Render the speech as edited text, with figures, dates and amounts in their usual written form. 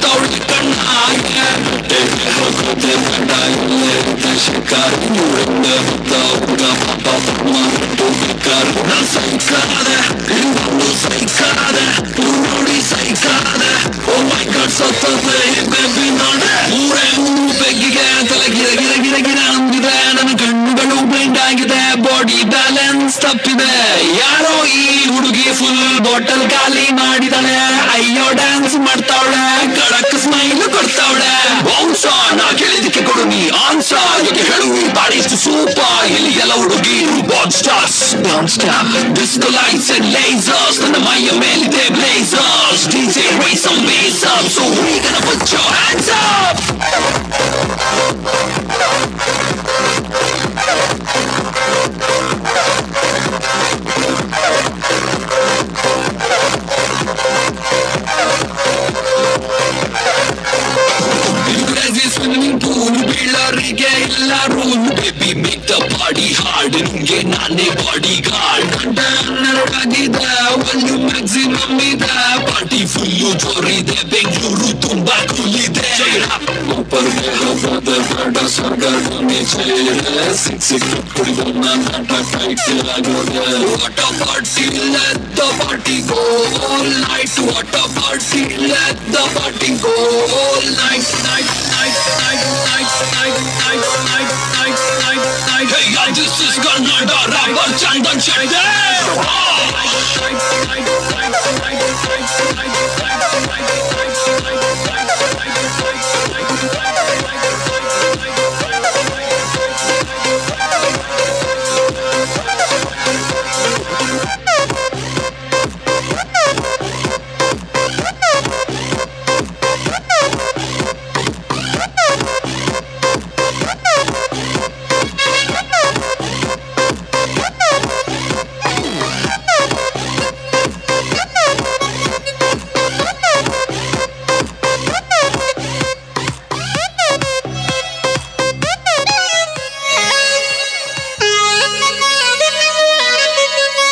ಮಾಡ್ತಾವಳಿ ಕಣ್ಣಾಗೆ ಹೊಟ್ಟೆಗೆ ಹಾಕೋದೆ ಬೇಡ ಇಲ್ಲೇ ಶಿಕಾರಿ ಇವರಿಂದ ಹುಟ್ಟ ಪಾಪ ಮಾಡಿಟ್ಟು ಬೇಕಾರೆ ನಾನು ಸೈಕಾದೆ ಇನ್ನೊಂದು ಸೈಕಾದೆ ನೋಡಿ ಸೈಕಾದೆ ಓ ಮೈ ಗಾಡ್ ಸತ್ತದೆ ಬೇಬಿ ನೋಡೆ ಊರೇ ಬೆಗ್ಗಿಗೆ ತಲೆ ಗಿರ ಗಿರ ಗಿರ ಗಿರ ಅಂದಿದೆ ನನ್ನ ಕಣ್ಣುಗಳು ಬ್ಲೈಂಡ್ ಆಗಿದೆ ಬಾಡಿ ಬ್ಯಾಲೆನ್ಸ್ ತಪ್ಪಿದೆ ಯಾರೋ ಈ ಹುಡುಗಿ ಫುಲ್ ಬಾಟಲ್ ಖಾಲಿ ಮಾಡಿದಾಳೆ ಅಯ್ಯೋ ಡ್ಯಾನ್ಸ್ ಮಾಡ್ತಾವಳೆ ಕಡಕ್ ಸ್ಮೈಲ್ ಕೊಡ್ತಾವಳೆ ಬೌನ್ಸ ನಾ ಕೇಳಿದಕ್ಕೆ ಕೊಡು ನೀ ಆನ್ಸರ್ ಯಾಕೆ ಹೇಳು ಈ ಬಾಡಿ ಇಷ್ಟು ಸೂಪರ್ ಇಲ್ಲಿ ಎಲ್ಲ ಹುಡುಗಿ bad stars down stop disco lights and lasers ನನ್ನ ಮೈಯ ಮೇಲಿದೆ blazers DJ raise some bass up so we gonna put your hands up swimming pool ಬೀಳೋರಿಗೆ ಇಲ್ಲ rule baby make the body hard ನಿಂಗೆ ನಾನೇ ಬಾಡಿ ಗಾರ್ಡ್ ಗಂಟೆ 12 ಆಗಿದೆ ಒಂದು maximum ಇದೆ ಪಾರ್ಟಿ ಫುಲ್ಲು ಜೋರಿದೆ ಬೆಂಗಳೂರು ತುಂಬಾ ಕೂಲಿದೆ ಒಬ್ಬರಿಗೆ ಹಬ್ಬದ ಬೇಡ ಸ್ವರ್ಗನೇ ಚೇರೆ ಸಿಕ್ ಕುಡಿದು ನನ್ನ ಟೈಟ್ ಆಗೋದೆ what a party let the party go all night what a party let the party go all night night night night, night, night, night, night, night, night, night. Hey, y'all, this is Karnataka rapper Chandan Shetty.